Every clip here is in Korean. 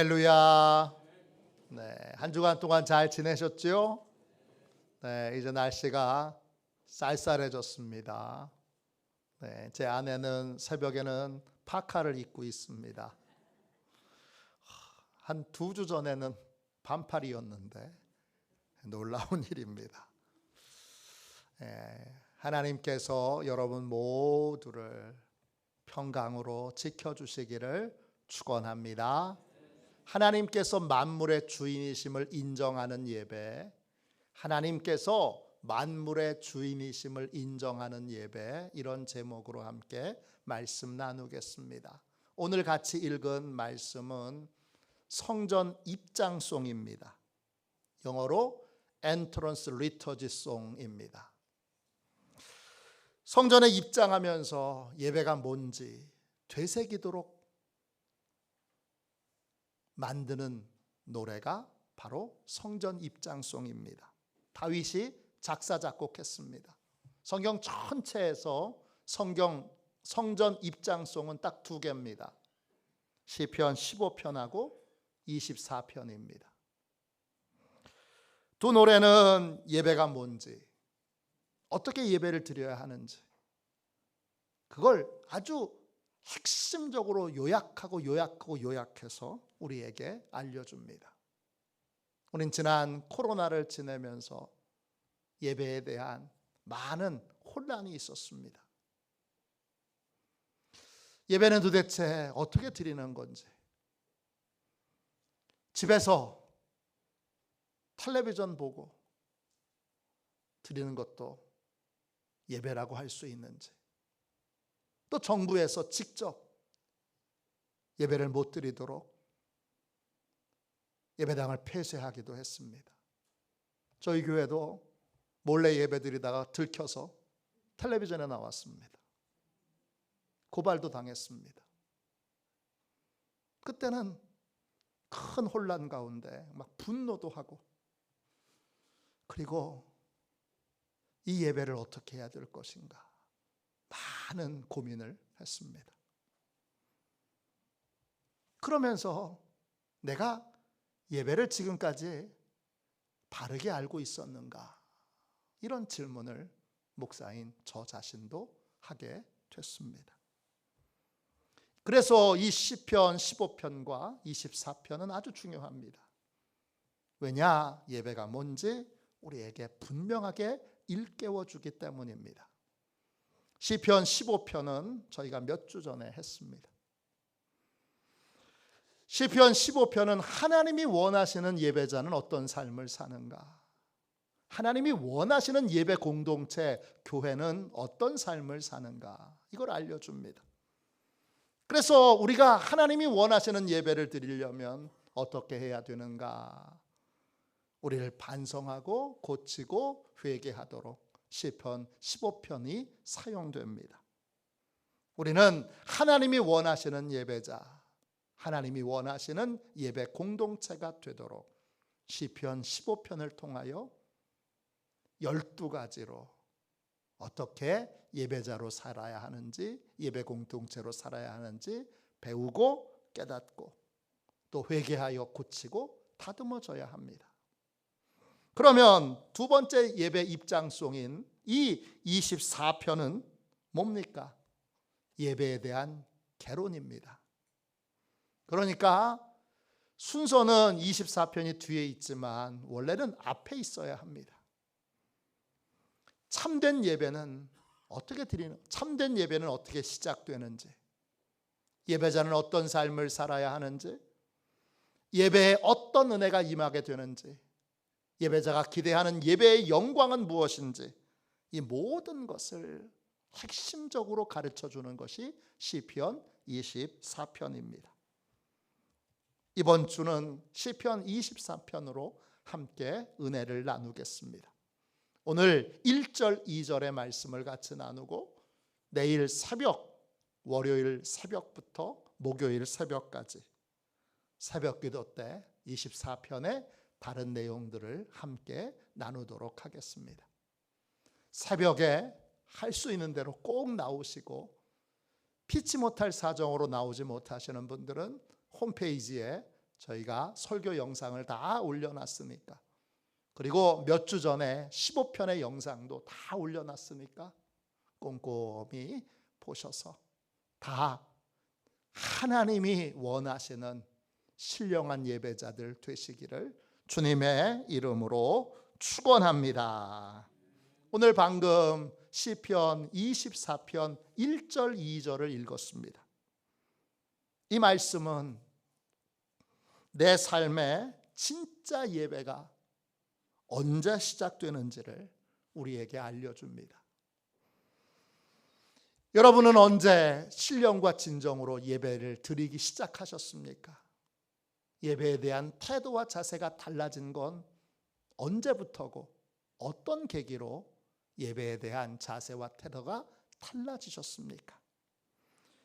할렐루야. 네, 한 주간 동안 잘 지내셨죠? 네, 이제 날씨가 쌀쌀해졌습니다. 네, 제 아내는 새벽에는 파카를 입고 있습니다. 한 2주 전에는 반팔이었는데 놀라운 일입니다. 하나님께서 여러분 모두를 평강으로 지켜주시기를 축원합니다. 하나님께서 만물의 주인이심을 인정하는 예배, 하나님께서 만물의 주인이심을 인정하는 예배, 이런 제목으로 함께 말씀 나누겠습니다. 오늘 같이 읽은 말씀은 성전 입장송입니다. 영어로 Entrance Liturgy Song입니다. 성전에 입장하면서 예배가 뭔지 되새기도록 만드는 노래가 바로 성전 입장송입니다. 다윗이 작사 작곡했습니다. 성경 전체에서 성전 입장송은 딱 2개입니다. 시편 15편하고 24편입니다. 두 노래는 예배가 뭔지, 어떻게 예배를 드려야 하는지, 그걸 아주 핵심적으로 요약해서 우리에게 알려줍니다. 우린 지난 코로나를 지내면서 예배에 대한 많은 혼란이 있었습니다. 예배는 도대체 어떻게 드리는 건지, 집에서 텔레비전 보고 드리는 것도 예배라고 할 수 있는지, 또 정부에서 직접 예배를 못 드리도록 예배당을 폐쇄하기도 했습니다. 저희 교회도 몰래 예배 드리다가 들켜서 텔레비전에 나왔습니다. 고발도 당했습니다. 그때는 큰 혼란 가운데 막 분노도 하고, 그리고 이 예배를 어떻게 해야 될 것인가 많은 고민을 했습니다. 그러면서 내가 예배를 지금까지 바르게 알고 있었는가, 이런 질문을 목사인 저 자신도 하게 됐습니다. 그래서 이 시편 15편과 24편은 아주 중요합니다. 왜냐? 예배가 뭔지 우리에게 분명하게 일깨워 주기 때문입니다. 시편 15편은 저희가 몇 주 전에 했습니다. 시편 15편은 하나님이 원하시는 예배자는 어떤 삶을 사는가, 하나님이 원하시는 예배 공동체, 교회는 어떤 삶을 사는가, 이걸 알려줍니다. 그래서 우리가 하나님이 원하시는 예배를 드리려면 어떻게 해야 되는가, 우리를 반성하고 고치고 회개하도록 시편 15편이 사용됩니다. 우리는 하나님이 원하시는 예배자, 하나님이 원하시는 예배 공동체가 되도록 시편 15편을 통하여 12가지로 어떻게 예배자로 살아야 하는지, 예배 공동체로 살아야 하는지 배우고 깨닫고 또 회개하여 고치고 다듬어져야 합니다. 그러면 두 번째 예배 입장송인 이 24편은 뭡니까? 예배에 대한 개론입니다. 그러니까 순서는 24편이 뒤에 있지만 원래는 앞에 있어야 합니다. 참된 예배는 참된 예배는 어떻게 시작되는지, 예배자는 어떤 삶을 살아야 하는지, 예배에 어떤 은혜가 임하게 되는지, 예배자가 기대하는 예배의 영광은 무엇인지, 이 모든 것을 핵심적으로 가르쳐 주는 것이 시편 24편입니다. 이번 주는 시편 24편으로 함께 은혜를 나누겠습니다. 오늘 1절 2절의 말씀을 같이 나누고 내일 새벽, 월요일 새벽부터 목요일 새벽까지 새벽 기도 때 24편의 다른 내용들을 함께 나누도록 하겠습니다. 새벽에 할 수 있는 대로 꼭 나오시고, 피치 못할 사정으로 나오지 못하시는 분들은 홈페이지에 저희가 설교 영상을 다 올려놨으니까, 그리고 몇 주 전에 15편의 영상도 다 올려놨으니까 꼼꼼히 보셔서 다 하나님이 원하시는 신령한 예배자들 되시기를 주님의 이름으로 축원합니다. 오늘 방금 시편 24편 1절 2절을 읽었습니다. 이 말씀은 내 삶의 진짜 예배가 언제 시작되는지를 우리에게 알려줍니다. 여러분은 언제 신령과 진정으로 예배를 드리기 시작하셨습니까? 예배에 대한 태도와 자세가 달라진 건 언제부터고 어떤 계기로 예배에 대한 자세와 태도가 달라지셨습니까?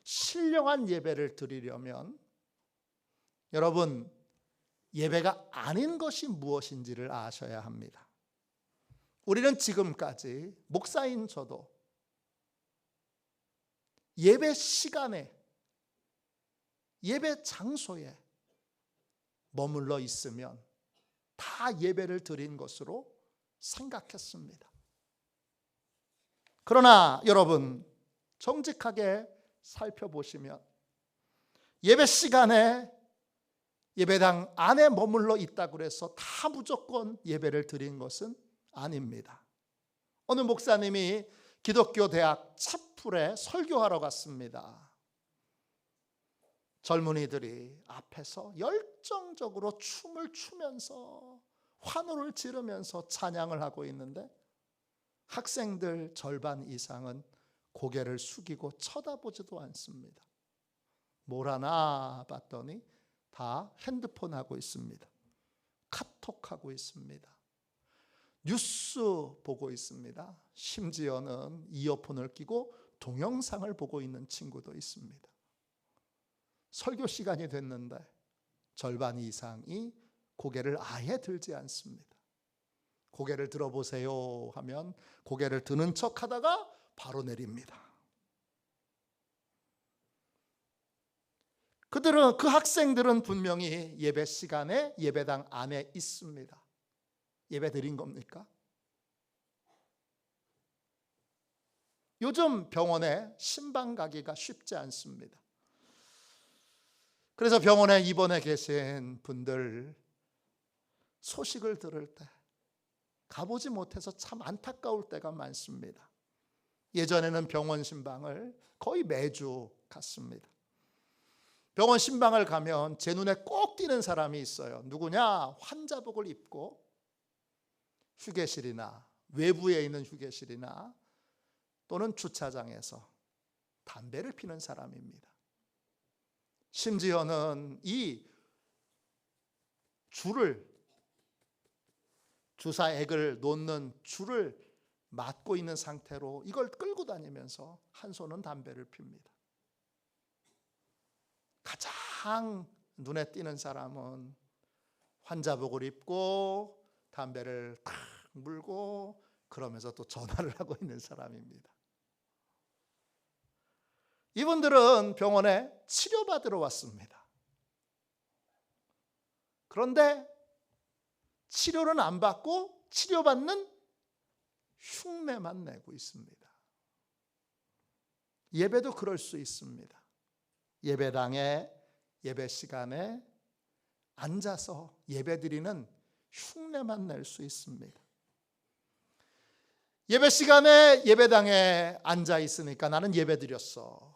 신령한 예배를 드리려면 여러분, 예배가 아닌 것이 무엇인지를 아셔야 합니다. 우리는 지금까지, 목사인 저도 예배 시간에, 예배 장소에 머물러 있으면 다 예배를 드린 것으로 생각했습니다. 그러나 여러분, 정직하게 살펴보시면 예배 시간에 예배당 안에 머물러 있다고 해서 다 무조건 예배를 드린 것은 아닙니다. 어느 목사님이 기독교 대학 채플에 설교하러 갔습니다. 젊은이들이 앞에서 열정적으로 춤을 추면서 환호를 지르면서 찬양을 하고 있는데 학생들 절반 이상은 고개를 숙이고 쳐다보지도 않습니다. 뭘 하나 봤더니 다 핸드폰 하고 있습니다. 카톡 하고 있습니다. 뉴스 보고 있습니다. 심지어는 이어폰을 끼고 동영상을 보고 있는 친구도 있습니다. 설교 시간이 됐는데 절반 이상이 고개를 아예 들지 않습니다. 고개를 들어보세요 하면 고개를 드는 척 하다가 바로 내립니다. 그 학생들은 분명히 예배 시간에 예배당 안에 있습니다. 예배 드린 겁니까? 요즘 병원에 신방 가기가 쉽지 않습니다. 그래서 병원에 입원해 계신 분들 소식을 들을 때 가보지 못해서 참 안타까울 때가 많습니다. 예전에는 병원 신방을 거의 매주 갔습니다. 병원 신방을 가면 제 눈에 꼭 띄는 사람이 있어요. 누구냐? 환자복을 입고 휴게실이나 외부에 있는 휴게실이나 또는 주차장에서 담배를 피는 사람입니다. 심지어는 이 주사액을 놓는 줄을 맞고 있는 상태로 이걸 끌고 다니면서 한 손은 담배를 핍니다. 가장 눈에 띄는 사람은 환자복을 입고 담배를 탁 물고 그러면서 또 전화를 하고 있는 사람입니다. 이분들은 병원에 치료받으러 왔습니다. 그런데 치료는 안 받고 치료받는 흉내만 내고 있습니다. 예배도 그럴 수 있습니다. 예배당에 예배 시간에 앉아서 예배드리는 흉내만 낼 수 있습니다. 예배 시간에 예배당에 앉아 있으니까 나는 예배드렸어.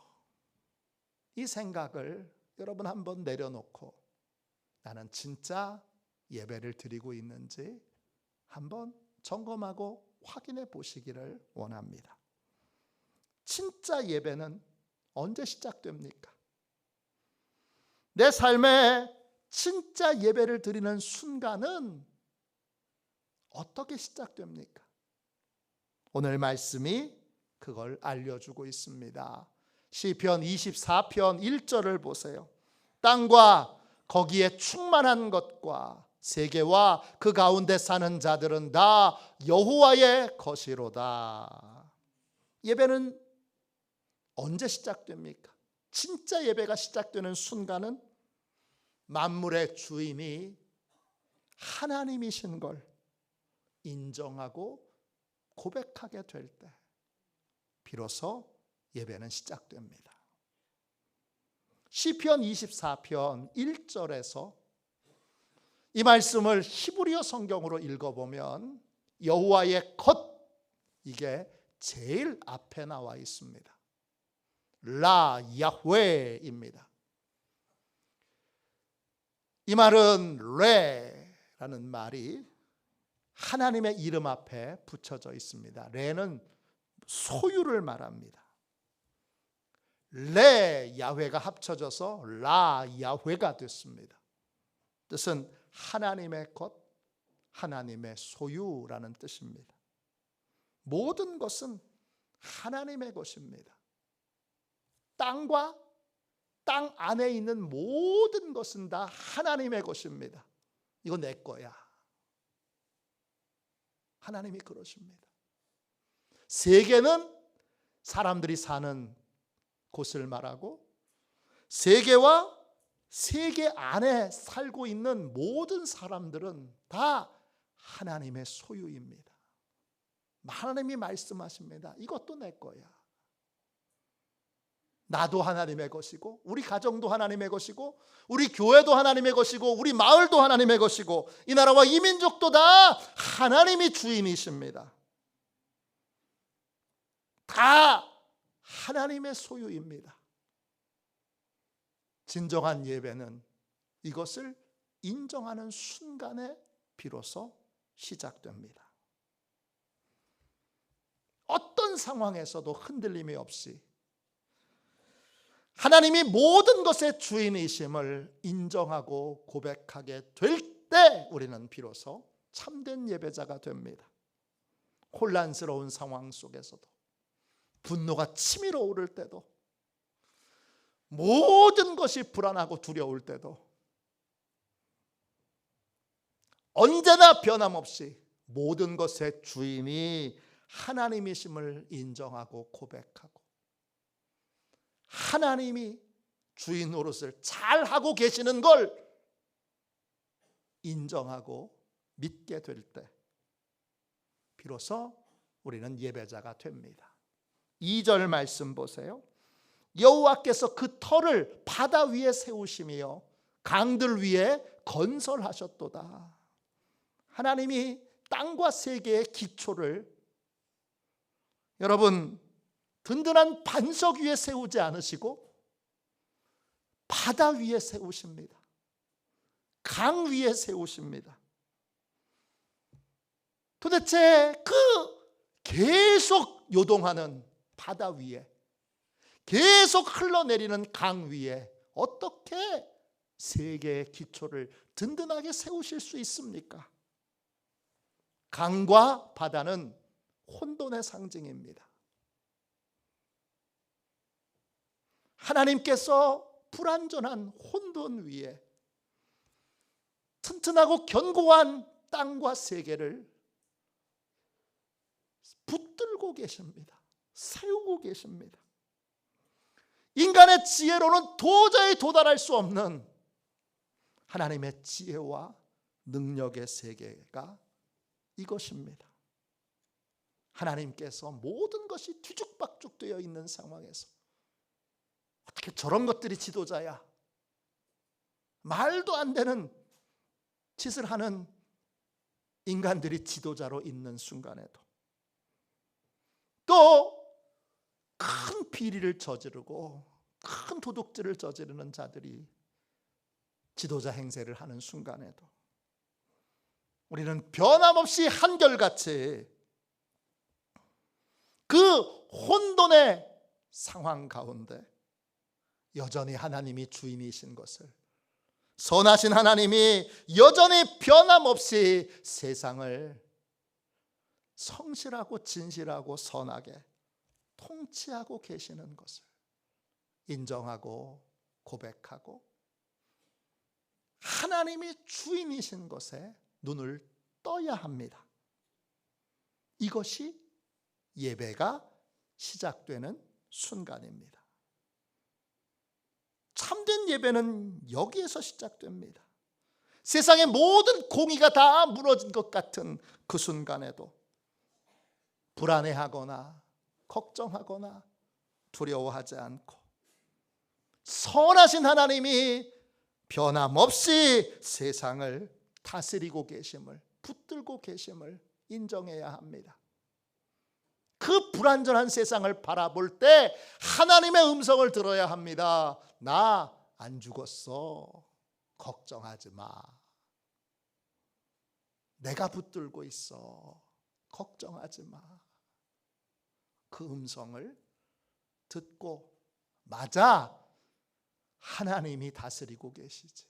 이 생각을 여러분 한번 내려놓고 나는 진짜 예배를 드리고 있는지 한번 점검하고 확인해 보시기를 원합니다. 진짜 예배는 언제 시작됩니까? 내 삶에 진짜 예배를 드리는 순간은 어떻게 시작됩니까? 오늘 말씀이 그걸 알려주고 있습니다. 시편 24편 1절을 보세요. 땅과 거기에 충만한 것과 세계와 그 가운데 사는 자들은 다 여호와의 것이로다. 예배는 언제 시작됩니까? 진짜 예배가 시작되는 순간은 만물의 주인이 하나님이신 걸 인정하고 고백하게 될 때 비로소 예배는 시작됩니다. 시편 24편 1절에서 이 말씀을 히브리어 성경으로 읽어보면 여호와의 것, 이게 제일 앞에 나와 있습니다. 라 야훼입니다. 이 말은 레라는 말이 하나님의 이름 앞에 붙여져 있습니다. 레는 소유를 말합니다. 레 야훼가 합쳐져서 라 야훼가 됐습니다. 뜻은 하나님의 것, 하나님의 소유라는 뜻입니다. 모든 것은 하나님의 것입니다. 땅과 땅 안에 있는 모든 것은 다 하나님의 것입니다. 이거 내 거야. 하나님이 그러십니다. 세계는 사람들이 사는 곳을 말하고, 세계와 세계 안에 살고 있는 모든 사람들은 다 하나님의 소유입니다. 하나님이 말씀하십니다. 이것도 내 거야. 나도 하나님의 것이고, 우리 가정도 하나님의 것이고, 우리 교회도 하나님의 것이고, 우리 마을도 하나님의 것이고, 이 나라와 이 민족도 다 하나님이 주인이십니다. 다 하나님의 소유입니다. 진정한 예배는 이것을 인정하는 순간에 비로소 시작됩니다. 어떤 상황에서도 흔들림이 없이 하나님이 모든 것의 주인이심을 인정하고 고백하게 될 때 우리는 비로소 참된 예배자가 됩니다. 혼란스러운 상황 속에서도, 분노가 치밀어 오를 때도, 모든 것이 불안하고 두려울 때도 언제나 변함없이 모든 것의 주인이 하나님이심을 인정하고 고백하고, 하나님이 주인 노릇을 잘 하고 계시는 걸 인정하고 믿게 될 때 비로소 우리는 예배자가 됩니다. 2절 말씀 보세요. 여호와께서 그 터를 바다 위에 세우시며 강들 위에 건설하셨도다. 하나님이 땅과 세계의 기초를 여러분 든든한 반석 위에 세우지 않으시고 바다 위에 세우십니다. 강 위에 세우십니다. 도대체 그 계속 요동하는 바다 위에, 계속 흘러내리는 강 위에 어떻게 세계의 기초를 든든하게 세우실 수 있습니까? 강과 바다는 혼돈의 상징입니다. 하나님께서 불완전한 혼돈 위에 튼튼하고 견고한 땅과 세계를 붙들고 계십니다. 세우고 계십니다. 인간의 지혜로는 도저히 도달할 수 없는 하나님의 지혜와 능력의 세계가 이것입니다. 하나님께서 모든 것이 뒤죽박죽 되어 있는 상황에서 어떻게 저런 것들이 지도자야? 말도 안 되는 짓을 하는 인간들이 지도자로 있는 순간에도 또 큰 비리를 저지르고 큰 도둑질을 저지르는 자들이 지도자 행세를 하는 순간에도 우리는 변함없이 한결같이 그 혼돈의 상황 가운데 여전히 하나님이 주인이신 것을, 선하신 하나님이 여전히 변함없이 세상을 성실하고 진실하고 선하게 통치하고 계시는 것을 인정하고 고백하고 하나님이 주인이신 것에 눈을 떠야 합니다. 이것이 예배가 시작되는 순간입니다. 참된 예배는 여기에서 시작됩니다. 세상의 모든 공의가 다 무너진 것 같은 그 순간에도 불안해하거나 걱정하거나 두려워하지 않고 선하신 하나님이 변함없이 세상을 다스리고 계심을, 붙들고 계심을 인정해야 합니다. 그 불완전한 세상을 바라볼 때 하나님의 음성을 들어야 합니다. 나 안 죽었어. 걱정하지 마. 내가 붙들고 있어. 걱정하지 마. 그 음성을 듣고, 맞아, 하나님이 다스리고 계시지,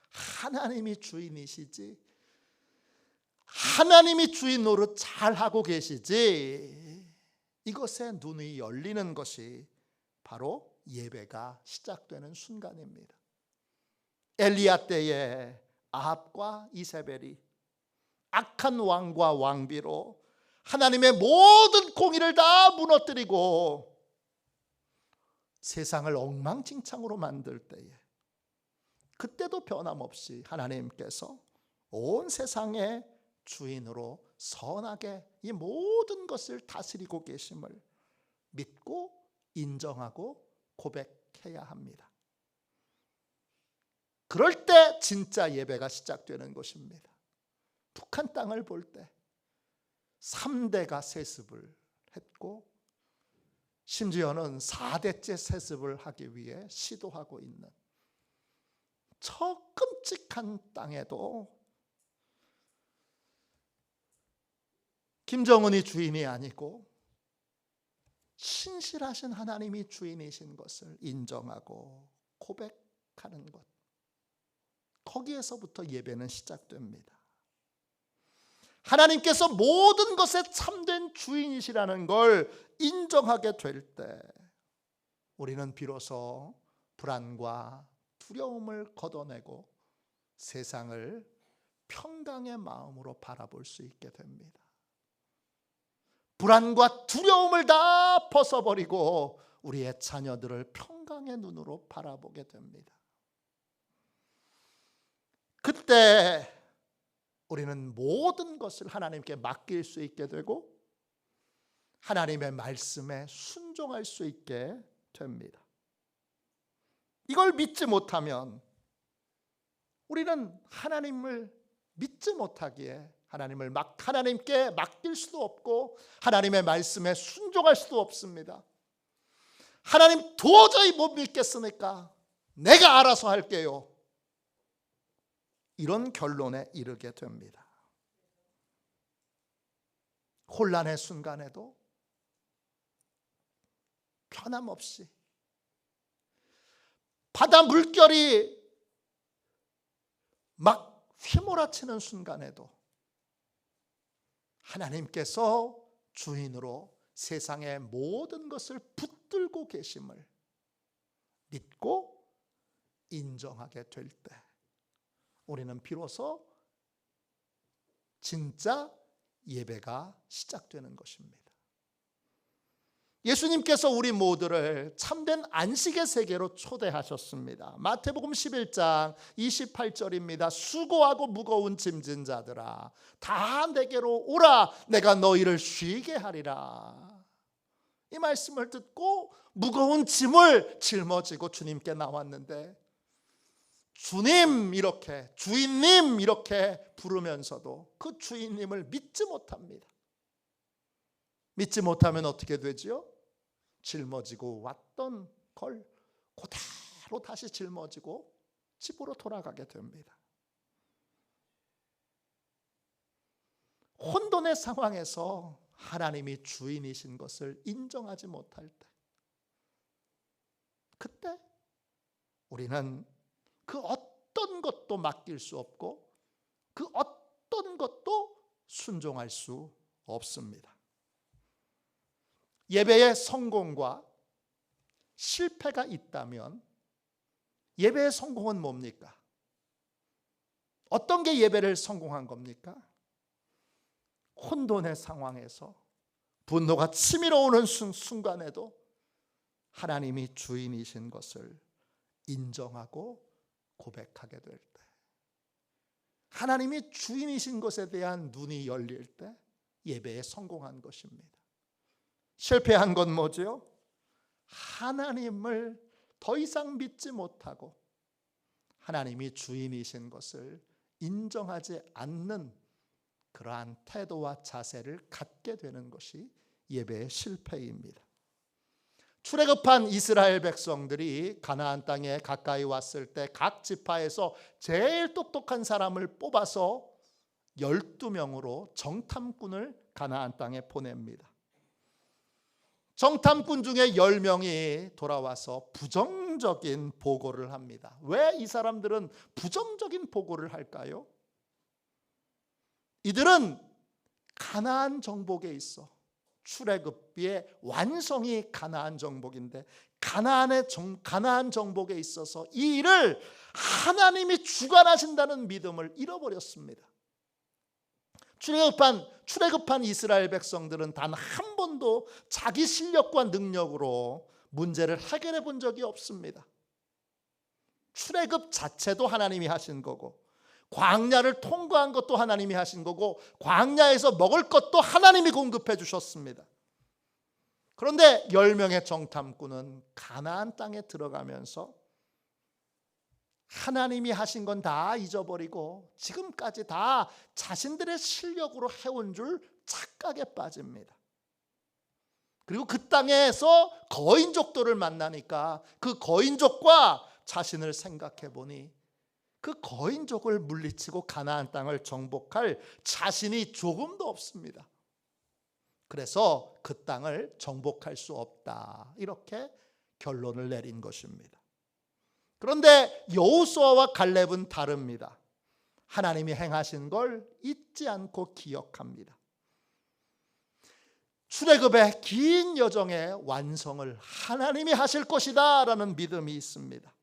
하나님이 주인이시지, 하나님이 주인 노릇 잘하고 계시지, 이것에 눈이 열리는 것이 바로 예배가 시작되는 순간입니다. 엘리야 때에 아합과 이세벨이 악한 왕과 왕비로 하나님의 모든 공의를 다 무너뜨리고 세상을 엉망진창으로 만들 때에, 그때도 변함없이 하나님께서 온 세상의 주인으로 선하게 이 모든 것을 다스리고 계심을 믿고 인정하고 고백해야 합니다. 그럴 때 진짜 예배가 시작되는 것입니다. 북한 땅을 볼 때 3대가 세습을 했고 심지어는 4대째 세습을 하기 위해 시도하고 있는 저 끔찍한 땅에도 김정은이 주인이 아니고 신실하신 하나님이 주인이신 것을 인정하고 고백하는 것, 거기에서부터 예배는 시작됩니다. 하나님께서 모든 것에 참된 주인이시라는 걸 인정하게 될 때 우리는 비로소 불안과 두려움을 걷어내고 세상을 평강의 마음으로 바라볼 수 있게 됩니다. 불안과 두려움을 다 벗어버리고 우리의 자녀들을 평강의 눈으로 바라보게 됩니다. 그때 우리는 모든 것을 하나님께 맡길 수 있게 되고 하나님의 말씀에 순종할 수 있게 됩니다. 이걸 믿지 못하면 우리는 하나님을 믿지 못하기에 하나님께 맡길 수도 없고 하나님의 말씀에 순종할 수도 없습니다. 하나님 도저히 못 믿겠으니까 내가 알아서 할게요, 이런 결론에 이르게 됩니다. 혼란의 순간에도 변함없이, 바다 물결이 막 휘몰아치는 순간에도 하나님께서 주인으로 세상의 모든 것을 붙들고 계심을 믿고 인정하게 될 때 우리는 비로소 진짜 예배가 시작되는 것입니다. 예수님께서 우리 모두를 참된 안식의 세계로 초대하셨습니다. 마태복음 11장 28절입니다. 수고하고 무거운 짐진 자들아 다 내게로 오라, 내가 너희를 쉬게 하리라. 이 말씀을 듣고 무거운 짐을 짊어지고 주님께 나왔는데 주님 이렇게, 주인님 이렇게 부르면서도 그 주인님을 믿지 못합니다. 믿지 못하면 어떻게 되지요? 짊어지고 왔던 걸 그대로 다시 짊어지고 집으로 돌아가게 됩니다. 혼돈의 상황에서 하나님이 주인이신 것을 인정하지 못할 때, 그때 우리는 그 어떤 것도 맡길 수 없고 그 어떤 것도 순종할 수 없습니다. 예배의 성공과 실패가 있다면 예배의 성공은 뭡니까? 어떤 게 예배를 성공한 겁니까? 혼돈의 상황에서 분노가 치밀어 오는 순간에도 하나님이 주인이신 것을 인정하고 고백하게 될 때, 하나님이 주인이신 것에 대한 눈이 열릴 때 예배에 성공한 것입니다. 실패한 건 뭐죠? 하나님을 더 이상 믿지 못하고 하나님이 주인이신 것을 인정하지 않는 그러한 태도와 자세를 갖게 되는 것이 예배의 실패입니다. 출애굽한 이스라엘 백성들이 가나안 땅에 가까이 왔을 때 각 지파에서 제일 똑똑한 사람을 뽑아서 12명으로 정탐꾼을 가나안 땅에 보냅니다. 정탐꾼 중에 10명이 돌아와서 부정적인 보고를 합니다. 왜 이 사람들은 부정적인 보고를 할까요? 이들은 가나안 정복에 있어, 출애굽의 완성이 가나안 정복인데 가나안 정복에 있어서 이 일을 하나님이 주관하신다는 믿음을 잃어버렸습니다. 출애굽한 이스라엘 백성들은 단 한 번도 자기 실력과 능력으로 문제를 해결해 본 적이 없습니다. 출애굽 자체도 하나님이 하신 거고, 광야를 통과한 것도 하나님이 하신 거고, 광야에서 먹을 것도 하나님이 공급해 주셨습니다. 그런데 10명의 정탐꾼은 가나안 땅에 들어가면서 하나님이 하신 건 다 잊어버리고 지금까지 다 자신들의 실력으로 해온 줄 착각에 빠집니다. 그리고 그 땅에서 거인족들을 만나니까 그 거인족과 자신을 생각해 보니 그 거인족을 물리치고 가나안 땅을 정복할 자신이 조금도 없습니다. 그래서 그 땅을 정복할 수 없다, 이렇게 결론을 내린 것입니다. 그런데 여호수아와 갈렙은 다릅니다. 하나님이 행하신 걸 잊지 않고 기억합니다. 출애굽의 긴 여정의 완성을 하나님이 하실 것이다 라는 믿음이 있습니다.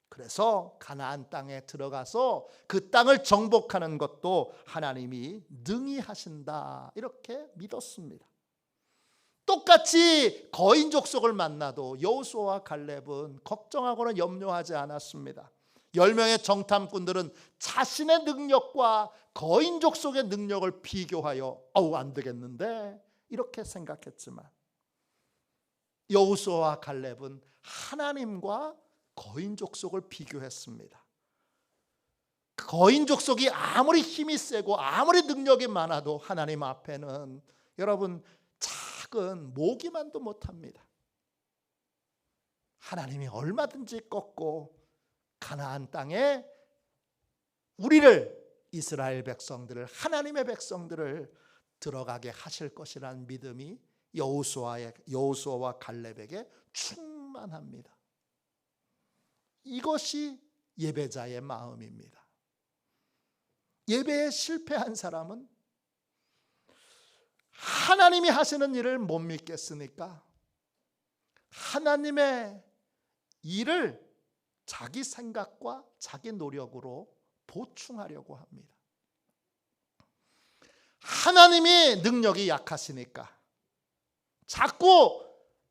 그래서 가나안 땅에 들어가서 그 땅을 정복하는 것도 하나님이 능히 하신다, 이렇게 믿었습니다. 똑같이 거인 족속을 만나도 여호수아와 갈렙은 걱정하거나 염려하지 않았습니다. 10명의 정탐꾼들은 자신의 능력과 거인 족속의 능력을 비교하여 안 되겠는데 이렇게 생각했지만, 여호수아와 갈렙은 하나님과 거인 족속을 비교했습니다. 거인 족속이 아무리 힘이 세고 아무리 능력이 많아도 하나님 앞에는 여러분 작은 모기만도 못합니다. 하나님이 얼마든지 꺾고 가나안 땅에 우리를, 이스라엘 백성들을, 하나님의 백성들을 들어가게 하실 것이라는 믿음이 여호수아와 갈렙에게 충만합니다. 이것이 예배자의 마음입니다. 예배에 실패한 사람은 하나님이 하시는 일을 못 믿겠으니까 하나님의 일을 자기 생각과 자기 노력으로 보충하려고 합니다. 하나님이 능력이 약하시니까 자꾸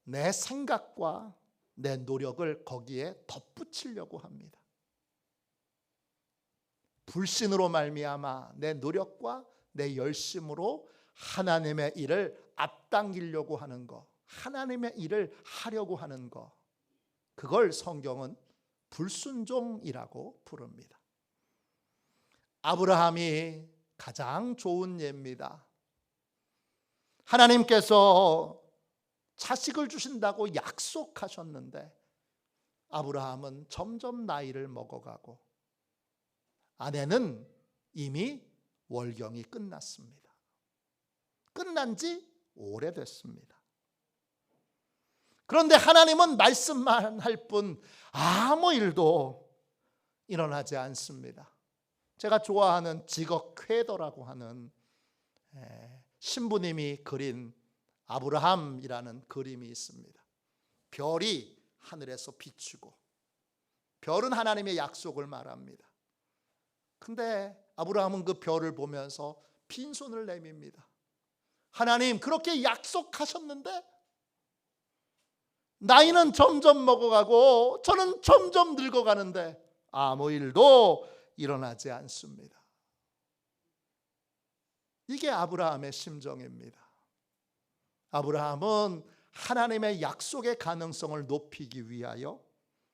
내 생각과 내 노력을 거기에 덧붙이려고 합니다. 불신으로 말미암아 내 노력과 내 열심으로 하나님의 일을 앞당기려고 하는 것, 하나님의 일을 하려고 하는 것, 그걸 성경은 불순종이라고 부릅니다. 아브라함이 가장 좋은 예입니다. 하나님께서 자식을 주신다고 약속하셨는데 아브라함은 점점 나이를 먹어가고 아내는 이미 월경이 끝났습니다. 끝난 지 오래됐습니다. 그런데 하나님은 말씀만 할 뿐 아무 일도 일어나지 않습니다. 제가 좋아하는 지거 쾌더라고 하는 신부님이 그린 아브라함이라는 그림이 있습니다. 별이 하늘에서 비추고, 별은 하나님의 약속을 말합니다. 근데 아브라함은 그 별을 보면서 빈손을 내밉니다. 하나님, 그렇게 약속하셨는데 나이는 점점 먹어가고 저는 점점 늙어가는데 아무 일도 일어나지 않습니다. 이게 아브라함의 심정입니다. 아브라함은 하나님의 약속의 가능성을 높이기 위하여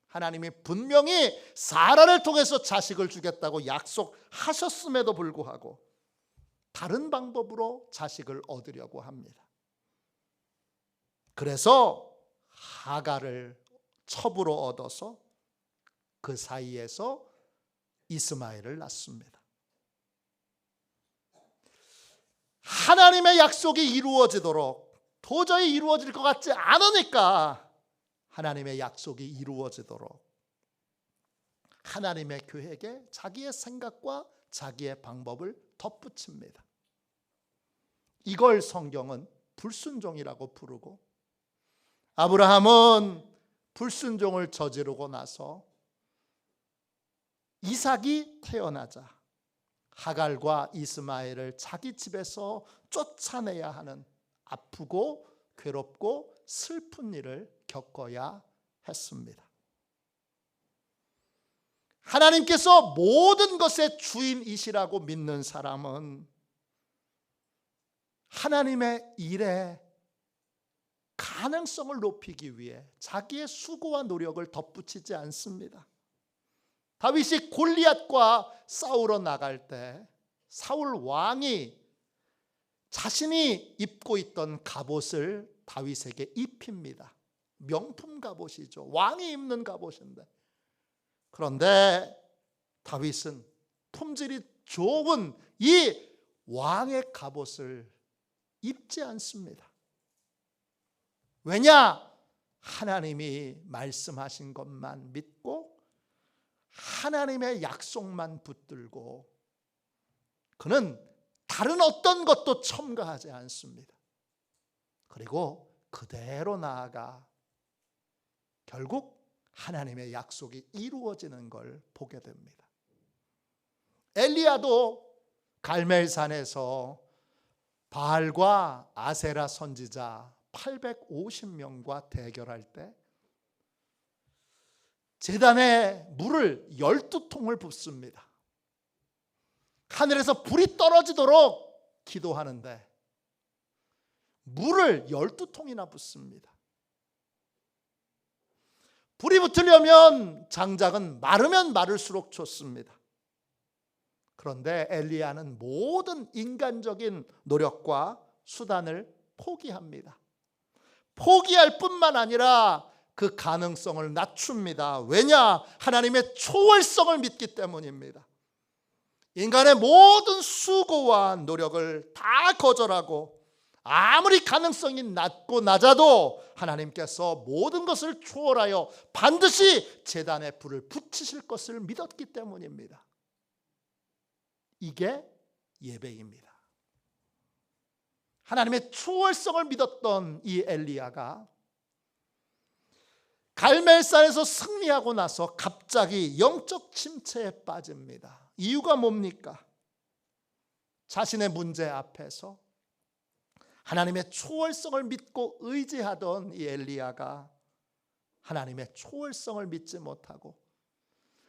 하나님이 분명히 사라를 통해서 자식을 주겠다고 약속하셨음에도 불구하고 다른 방법으로 자식을 얻으려고 합니다. 그래서 하갈을 첩으로 얻어서 그 사이에서 이스마엘을 낳습니다. 하나님의 약속이 이루어지도록 도저히 이루어질 것 같지 않으니까 하나님의 약속이 이루어지도록 하나님의 계획에 자기의 생각과 자기의 방법을 덧붙입니다. 이걸 성경은 불순종이라고 부르고, 아브라함은 불순종을 저지르고 나서 이삭이 태어나자 하갈과 이스마엘을 자기 집에서 쫓아내야 하는 아프고 괴롭고 슬픈 일을 겪어야 했습니다. 하나님께서 모든 것의 주인이시라고 믿는 사람은 하나님의 일에 가능성을 높이기 위해 자기의 수고와 노력을 덧붙이지 않습니다. 다윗이 골리앗과 싸우러 나갈 때 사울 왕이 자신이 입고 있던 갑옷을 다윗에게 입힙니다. 명품 갑옷이죠. 왕이 입는 갑옷인데, 그런데 다윗은 품질이 좋은 이 왕의 갑옷을 입지 않습니다. 왜냐? 하나님이 말씀하신 것만 믿고 하나님의 약속만 붙들고 그는 다른 어떤 것도 첨가하지 않습니다. 그리고 그대로 나아가 결국 하나님의 약속이 이루어지는 걸 보게 됩니다. 엘리야도 갈멜산에서 바알과 아세라 선지자 850명과 대결할 때 제단에 물을 12통을 붓습니다. 하늘에서 불이 떨어지도록 기도하는데 물을 12통이나 붓습니다. 불이 붙으려면 장작은 마르면 마를수록 좋습니다. 그런데 엘리야는 모든 인간적인 노력과 수단을 포기합니다. 포기할 뿐만 아니라 그 가능성을 낮춥니다. 왜냐? 하나님의 초월성을 믿기 때문입니다. 인간의 모든 수고와 노력을 다 거절하고 아무리 가능성이 낮아도 하나님께서 모든 것을 초월하여 반드시 제단에 불을 붙이실 것을 믿었기 때문입니다. 이게 예배입니다. 하나님의 초월성을 믿었던 이 엘리야가 갈멜산에서 승리하고 나서 갑자기 영적 침체에 빠집니다. 이유가 뭡니까? 자신의 문제 앞에서 하나님의 초월성을 믿고 의지하던 이 엘리야가 하나님의 초월성을 믿지 못하고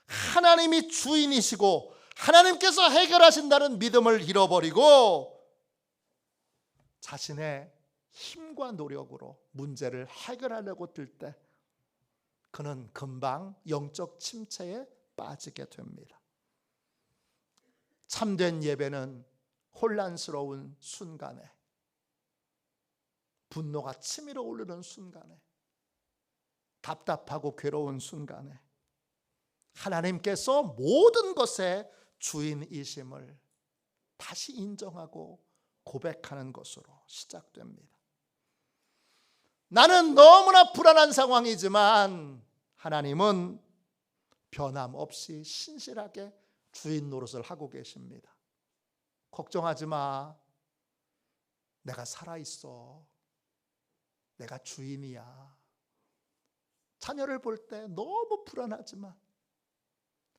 하나님이 주인이시고 하나님께서 해결하신다는 믿음을 잃어버리고 자신의 힘과 노력으로 문제를 해결하려고 들 때 그는 금방 영적 침체에 빠지게 됩니다. 참된 예배는 혼란스러운 순간에, 분노가 치밀어 오르는 순간에, 답답하고 괴로운 순간에 하나님께서 모든 것의 주인이심을 다시 인정하고 고백하는 것으로 시작됩니다. 나는 너무나 불안한 상황이지만 하나님은 변함없이 신실하게 주인 노릇을 하고 계십니다. 걱정하지 마. 내가 살아있어. 내가 주인이야. 자녀를 볼 때 너무 불안하지만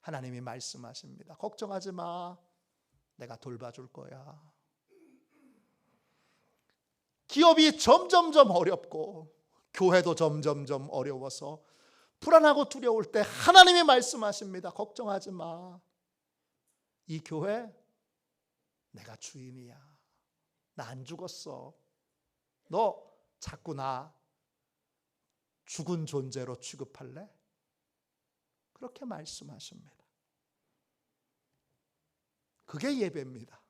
하나님이 말씀하십니다. 걱정하지 마. 내가 돌봐줄 거야. 기업이 점점점 어렵고 교회도 점점점 어려워서 불안하고 두려울 때 하나님이 말씀하십니다. 걱정하지 마. 이 교회 내가 주인이야. 나 안 죽었어. 너 자꾸 나 죽은 존재로 취급할래? 그렇게 말씀하십니다. 그게 예배입니다.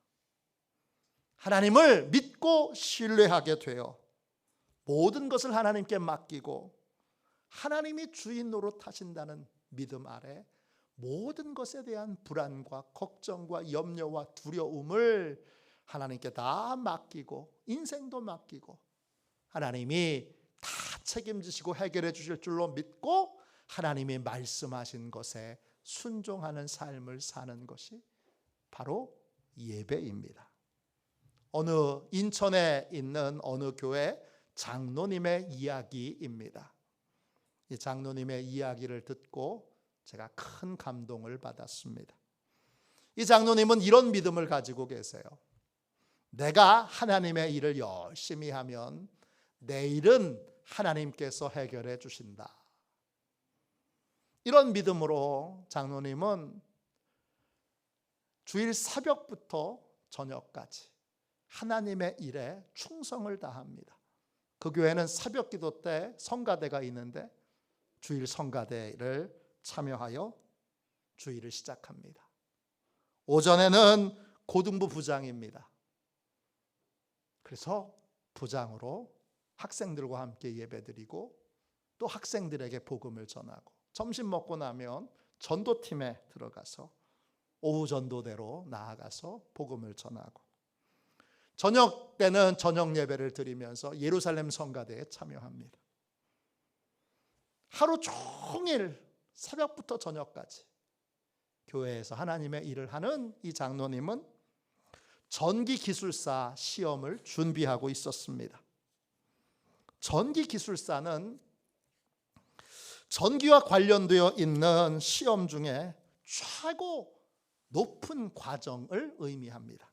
하나님을 믿고 신뢰하게 되어 모든 것을 하나님께 맡기고 하나님이 주인 노릇하신다는 믿음 아래 모든 것에 대한 불안과 걱정과 염려와 두려움을 하나님께 다 맡기고 인생도 맡기고 하나님이 다 책임지시고 해결해 주실 줄로 믿고 하나님이 말씀하신 것에 순종하는 삶을 사는 것이 바로 예배입니다. 어느 인천에 있는 어느 교회 장로님의 이야기입니다. 이 장로님의 이야기를 듣고 제가 큰 감동을 받았습니다. 이 장로님은 이런 믿음을 가지고 계세요. 내가 하나님의 일을 열심히 하면 내 일은 하나님께서 해결해 주신다. 이런 믿음으로 장로님은 주일 새벽부터 저녁까지 하나님의 일에 충성을 다합니다. 그 교회는 새벽 기도 때 성가대가 있는데 주일 성가대를 참여하여 주일을 시작합니다. 오전에는 고등부 부장입니다. 그래서 부장으로 학생들과 함께 예배드리고 또 학생들에게 복음을 전하고 점심 먹고 나면 전도팀에 들어가서 오후 전도대로 나아가서 복음을 전하고 저녁 때는 저녁 예배를 드리면서 예루살렘 성가대에 참여합니다. 하루 종일 새벽부터 저녁까지 교회에서 하나님의 일을 하는 이 장로님은 전기기술사 시험을 준비하고 있었습니다. 전기기술사는 전기와 관련되어 있는 시험 중에 최고 높은 과정을 의미합니다.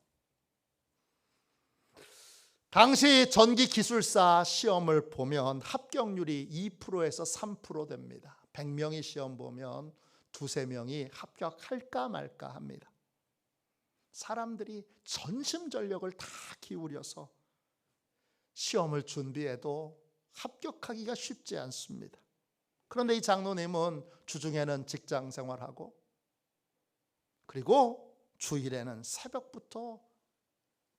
당시 전기기술사 시험을 보면 합격률이 2%에서 3% 됩니다. 100명이 시험 보면 두세 명이 합격할까 말까 합니다. 사람들이 전심전력을 다 기울여서 시험을 준비해도 합격하기가 쉽지 않습니다. 그런데 이 장로님은 주중에는 직장 생활하고 그리고 주일에는 새벽부터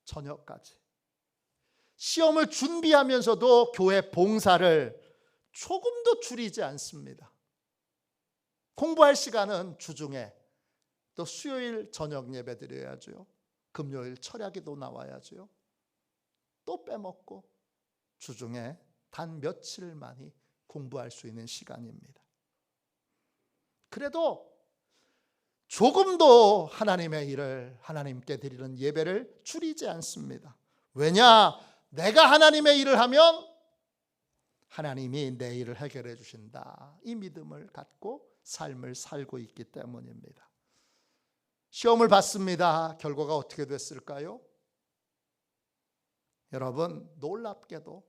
저녁까지 시험을 준비하면서도 교회 봉사를 조금도 줄이지 않습니다. 공부할 시간은 주중에 또 수요일 저녁 예배 드려야죠. 금요일 철야기도 나와야죠. 또 빼먹고 주중에 단 며칠만이 공부할 수 있는 시간입니다. 그래도 조금도 하나님의 일을 하나님께 드리는 예배를 줄이지 않습니다. 왜냐? 내가 하나님의 일을 하면 하나님이 내 일을 해결해 주신다. 이 믿음을 갖고 삶을 살고 있기 때문입니다. 시험을 봤습니다. 결과가 어떻게 됐을까요? 여러분, 놀랍게도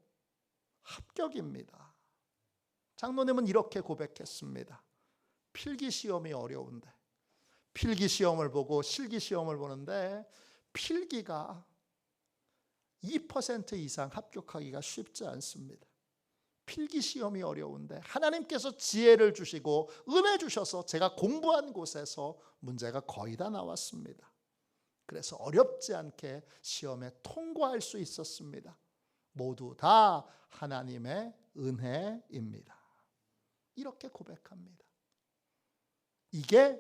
합격입니다. 장로님은 이렇게 고백했습니다. 필기시험이 어려운데 필기시험을 보고 실기시험을 보는데 필기가 2% 이상 합격하기가 쉽지 않습니다. 필기시험이 어려운데 하나님께서 지혜를 주시고 은혜 주셔서 제가 공부한 곳에서 문제가 거의 다 나왔습니다. 그래서 어렵지 않게 시험에 통과할 수 있었습니다. 모두 다 하나님의 은혜입니다. 이렇게 고백합니다. 이게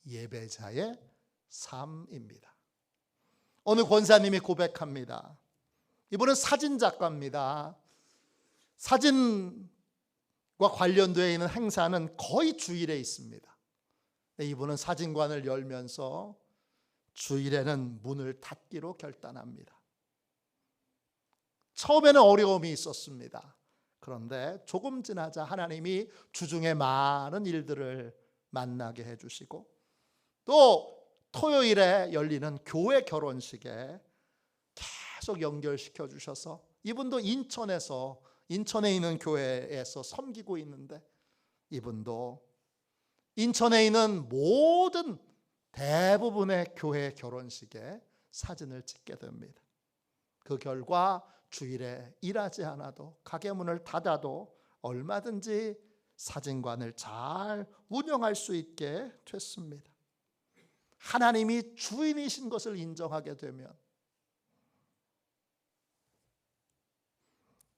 예배자의 삶입니다. 어느 권사님이 고백합니다. 이분은 사진작가입니다. 사진과 관련되어 있는 행사는 거의 주일에 있습니다. 이분은 사진관을 열면서 주일에는 문을 닫기로 결단합니다. 처음에는 어려움이 있었습니다. 그런데 조금 지나자 하나님이 주중에 많은 일들을 만나게 해주시고 또 토요일에 열리는 교회 결혼식에 계속 연결시켜 주셔서 이분도 인천에서 인천에 있는 교회에서 섬기고 있는데 이분도 인천에 있는 모든 대부분의 교회 결혼식에 사진을 찍게 됩니다. 그 결과 주일에 일하지 않아도 가게 문을 닫아도 얼마든지 사진관을 잘 운영할 수 있게 됐습니다. 하나님이 주인이신 것을 인정하게 되면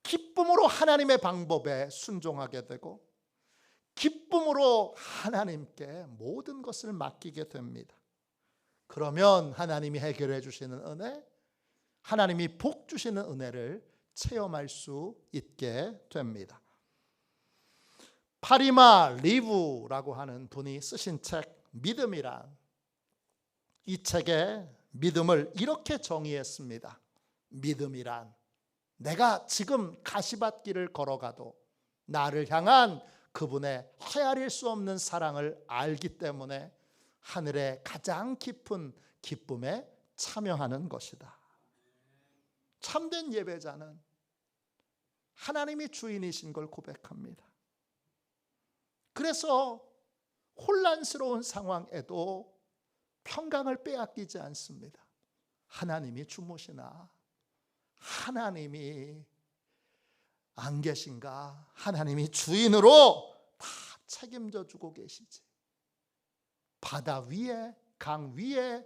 기쁨으로 하나님의 방법에 순종하게 되고 기쁨으로 하나님께 모든 것을 맡기게 됩니다. 그러면 하나님이 해결해 주시는 은혜, 하나님이 복 주시는 은혜를 체험할 수 있게 됩니다. 파리마 리브라고 하는 분이 쓰신 책 믿음이란, 이 책에 믿음을 이렇게 정의했습니다. 믿음이란 내가 지금 가시밭길을 걸어가도 나를 향한 그분의 헤아릴 수 없는 사랑을 알기 때문에 하늘의 가장 깊은 기쁨에 참여하는 것이다. 참된 예배자는 하나님이 주인이신 걸 고백합니다. 그래서 혼란스러운 상황에도 평강을 빼앗기지 않습니다. 하나님이 주무시나? 하나님이 안 계신가? 하나님이 주인으로 다 책임져 주고 계시지. 바다 위에, 강 위에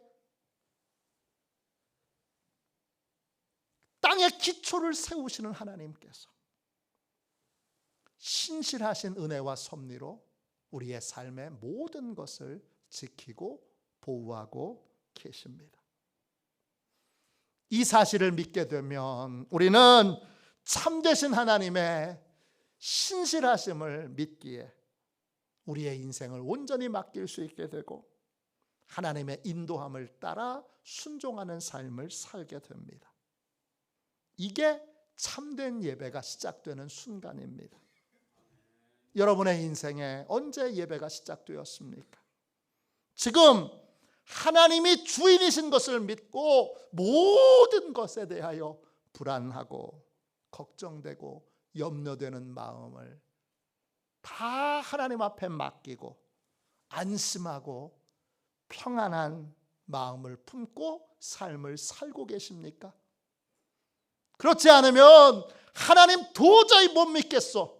땅의 기초를 세우시는 하나님께서 신실하신 은혜와 섭리로 우리의 삶의 모든 것을 지키고 보호하고 계십니다. 이 사실을 믿게 되면 우리는 참되신 하나님의 신실하심을 믿기에 우리의 인생을 온전히 맡길 수 있게 되고 하나님의 인도함을 따라 순종하는 삶을 살게 됩니다. 이게 참된 예배가 시작되는 순간입니다. 여러분의 인생에 언제 예배가 시작되었습니까? 지금 하나님이 주인이신 것을 믿고 모든 것에 대하여 불안하고 걱정되고 염려되는 마음을 다 하나님 앞에 맡기고 안심하고 평안한 마음을 품고 삶을 살고 계십니까? 그렇지 않으면 하나님 도저히 못 믿겠어,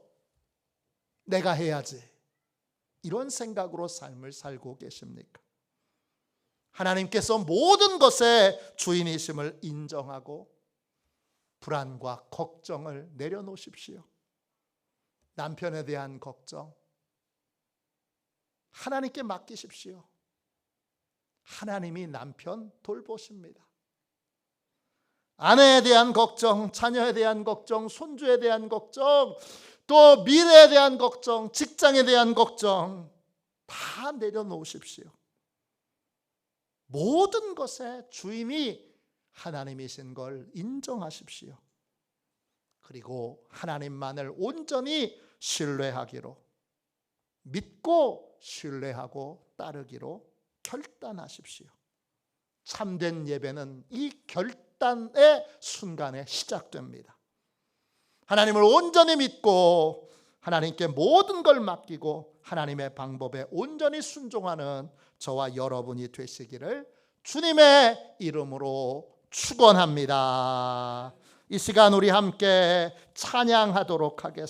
내가 해야지, 이런 생각으로 삶을 살고 계십니까? 하나님께서 모든 것의 주인이심을 인정하고 불안과 걱정을 내려놓으십시오. 남편에 대한 걱정 하나님께 맡기십시오. 하나님이 남편 돌보십니다. 아내에 대한 걱정, 자녀에 대한 걱정, 손주에 대한 걱정, 또 미래에 대한 걱정, 직장에 대한 걱정 다 내려놓으십시오. 모든 것의 주인이 하나님이신 걸 인정하십시오. 그리고 하나님만을 온전히 신뢰하기로, 믿고 신뢰하고 따르기로 결단하십시오. 참된 예배는 이 결단의 순간에 시작됩니다. 하나님을 온전히 믿고 하나님께 모든 걸 맡기고 하나님의 방법에 온전히 순종하는 저와 여러분이 되시기를 주님의 이름으로 축원합니다. 이 시간 우리 함께 찬양하도록 하겠습니다.